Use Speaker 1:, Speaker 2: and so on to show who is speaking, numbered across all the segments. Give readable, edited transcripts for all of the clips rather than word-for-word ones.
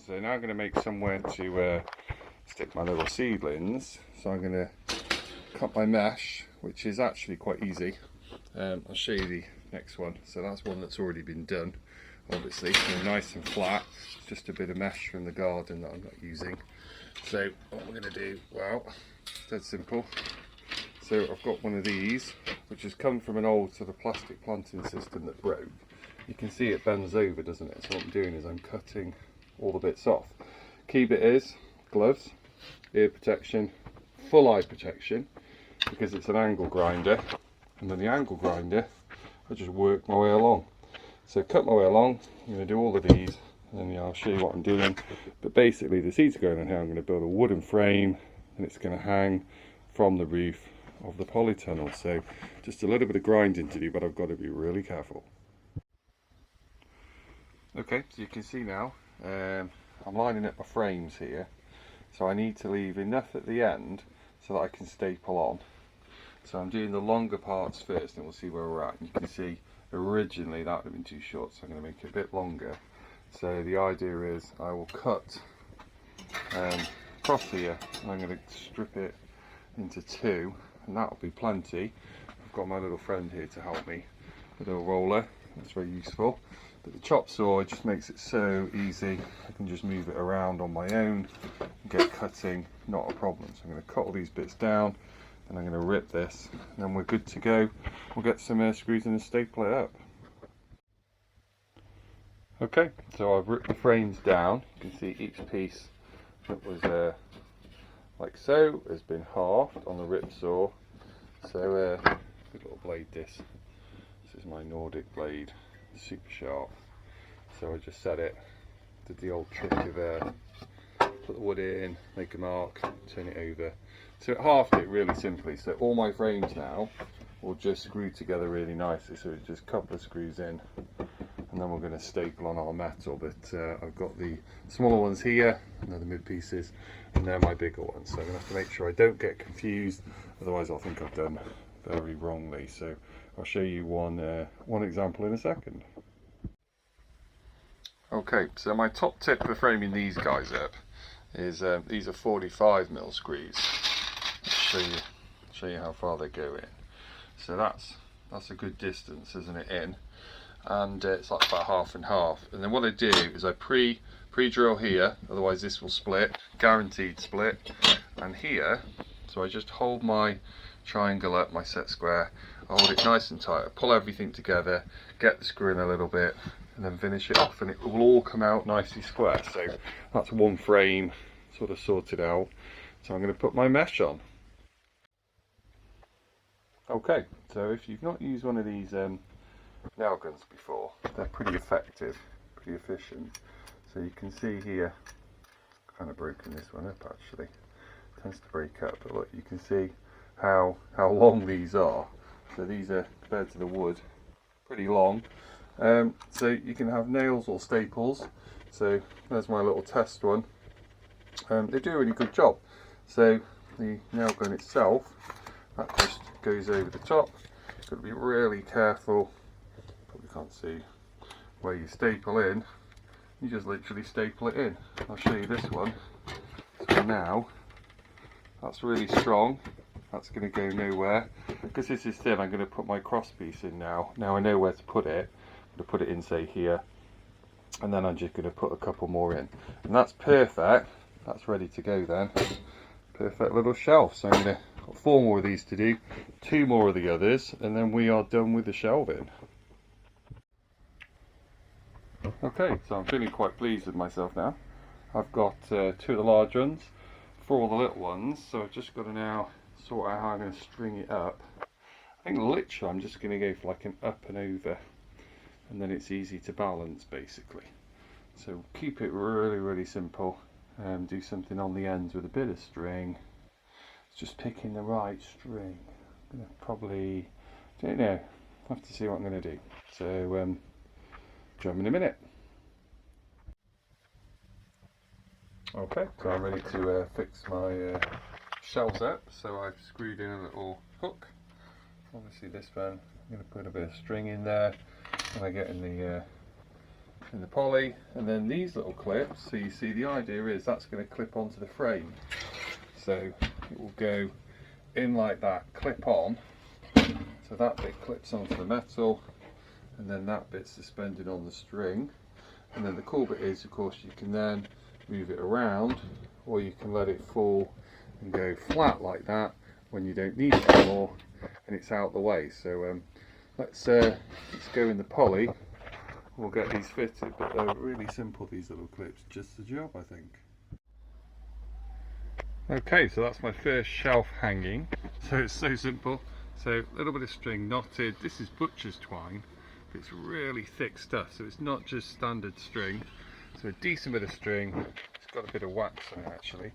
Speaker 1: so now I'm going to make somewhere to stick my little seedlings. So I'm going to cut my mesh, which is actually quite easy. I'll show you the next one. So that's one that's already been done, obviously. So nice and flat, just a bit of mesh from the garden that I'm not using. So what we're going to do, well, it's dead simple. So I've got one of these, which has come from an old sort of plastic planting system that broke. You can see it bends over, doesn't it? So what I'm doing is I'm cutting all the bits off. Key bit is gloves, ear protection, full eye protection, because it's an angle grinder. And then the angle grinder, I just work my way along. So cut my way along, I'm going to do all of these, and then I'll show you what I'm doing. But basically the seeds are going in here. I'm going to build a wooden frame, and it's going to hang from the roof of the polytunnel. So just a little bit of grinding to do, but I've got to be really careful. Okay, so you can see now I'm lining up my frames here, so I need to leave enough at the end so that I can staple on. So I'm doing the longer parts first, and we'll see where we're at. And you can see originally that would have been too short, so I'm going to make it a bit longer. So the idea is I will cut across here, and I'm going to strip it into two, and that'll be plenty. I've got my little friend here to help me with a roller. That's very useful. But the chop saw just makes it so easy. I can just move it around on my own and get cutting, not a problem. So I'm going to cut all these bits down, and I'm going to rip this, and then we're good to go. We'll get some screws in and staple it up. Okay, so I've ripped the frames down. You can see each piece that was like so has been halved on the rip saw. So good little blade this. This is my Nordic blade, super sharp. So I just set it, did the old trick of put the wood in, make a mark, turn it over. So it halved it really simply. So all my frames now will just screw together really nicely. So it's just a couple of screws in, and then we're going to staple on our metal. But I've got the smaller ones here, and they're the mid pieces, and they're my bigger ones. So I'm going to have to make sure I don't get confused, otherwise I'll think I've done very wrongly. So I'll show you one example in a second. Okay, so my top tip for framing these guys up is these are 45mm screws. Show you how far they go in. So that's a good distance, isn't it, in? And it's like about half and half. And then what I do is I pre-drill here, otherwise this will split, guaranteed split. And here, so I just hold my triangle up, my set square, I hold it nice and tight, I pull everything together, get the screw in a little bit, and then finish it off, and it will all come out nicely square. So that's one frame sort of sorted out. So I'm going to put my mesh on. Okay, so if you've not used one of these nail guns before, they're pretty effective, pretty efficient. So you can see here, kind of broken this one up actually, it tends to break up, but look, you can see how long these are. So these are, compared to the wood, pretty long. So you can have nails or staples. So there's my little test one. They do a really good job. So the nail gun itself, that just goes over the top. You've got to be really careful. Probably can't see where you staple in. You just literally staple it in. I'll show you this one. So now that's really strong. That's going to go nowhere. Because this is thin, I'm going to put my cross piece in now. Now I know where to put it. I'm going to put it in, say, here. And then I'm just going to put a couple more in. And that's perfect. That's ready to go then. Perfect little shelf. So I'm going to got 4 more of these to do, 2 more of the others, and then we are done with the shelving. Okay, so I'm feeling quite pleased with myself now. I've got 2 of the large ones, 4 of the little ones, so I've just got to now sort out how I'm going to string it up. I think literally I'm just going to go for like an up and over, and then it's easy to balance basically. So keep it really simple, do something on the ends with a bit of string. It's just picking the right string. I'm going to probably, don't know, I'll have to see what I'm going to do. So join me in a minute. Okay, so I'm ready to fix my shelves up. So I've screwed in a little hook. Obviously this one, I'm going to put a bit of string in there, and I get in the in the poly, and then these little clips, so you see the idea is that's going to clip onto the frame, so it will go in like that, clip on, so that bit clips onto the metal, and then that bit's suspended on the string. And then the cool bit is, of course, you can then move it around, or you can let it fall and go flat like that when you don't need it anymore and it's out the way. So let's go in the poly. We'll get these fitted, but they're really simple, these little clips, just the job, I think. Okay, so that's my first shelf hanging. So it's so simple. So a little bit of string knotted. This is butcher's twine. It's really thick stuff, so it's not just standard string. So a decent bit of string. It's got a bit of wax on it actually.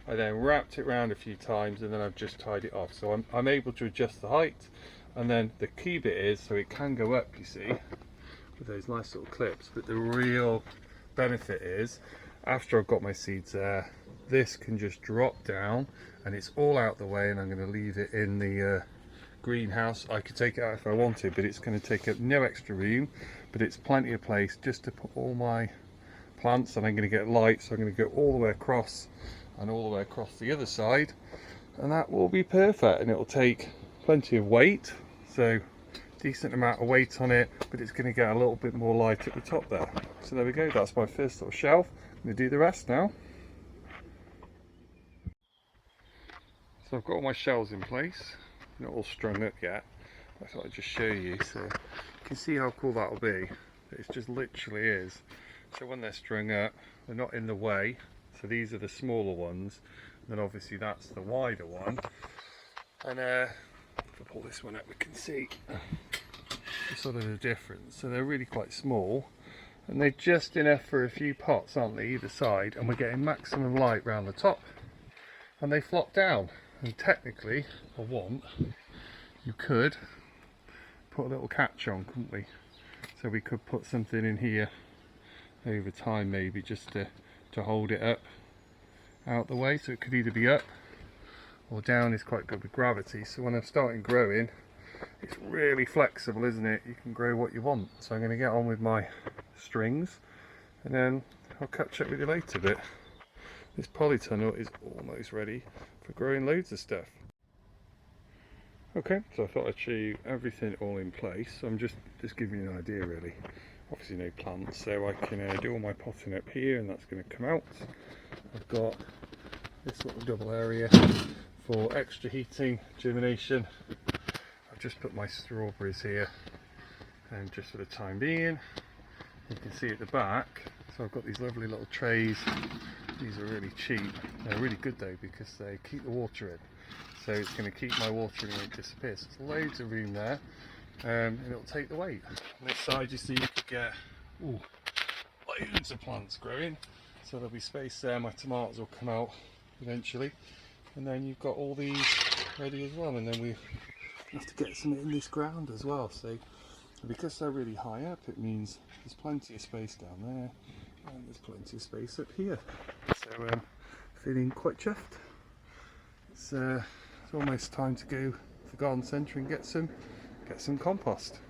Speaker 1: I then wrapped it around a few times and then I've just tied it off. So I'm able to adjust the height, and then the key bit is, so it can go up, you see, with those nice little clips. But the real benefit is, after I've got my seeds there, this can just drop down and it's all out the way, and I'm going to leave it in the greenhouse. I could take it out if I wanted, but it's going to take up no extra room, but it's plenty of place just to put all my plants. And I'm going to get light, so I'm going to go all the way across and all the way across the other side, and that will be perfect. And it will take plenty of weight, so decent amount of weight on it, but it's going to get a little bit more light at the top there. So there we go, that's my first little shelf. I'm going to do the rest now. So I've got all my shelves in place, not all strung up yet. I thought I'd just show you so you can see how cool that'll be. It just literally is. So when they're strung up, they're not in the way. So these are the smaller ones, and then obviously that's the wider one. And if I pull this one up, we can see sort of the difference. So they're really quite small, and they're just enough for a few pots, aren't they, either side, and we're getting maximum light round the top. And they flop down. And technically, if I want, you could put a little catch on, couldn't we? So we could put something in here over time, maybe just to hold it up out the way. So it could either be up or down. Is quite good with gravity. So when I'm starting growing, it's really flexible, isn't it? You can grow what you want. So I'm going to get on with my strings, and then I'll catch up with you later. But this polytunnel is almost ready for growing loads of stuff. Okay, so I thought I'd show you everything all in place. So I'm just giving you an idea really. Obviously no plants, so I can do all my potting up here, and that's going to come out. I've got this little double area for extra heating, germination. I've just put my strawberries here, and just for the time being. You can see at the back, so I've got these lovely little trays. These are really cheap. They're really good though, because they keep the water in. So it's going to keep my water in and it disappears. So there's loads of room there, and it'll take the weight. On this side you see you could get loads of plants growing. So there'll be space there. My tomatoes will come out eventually. And then you've got all these ready as well. And then we have to get some in this ground as well. So because they're really high up, it means there's plenty of space down there. And there's plenty of space up here, so feeling quite chuffed. It's almost time to go to the garden centre and get some compost.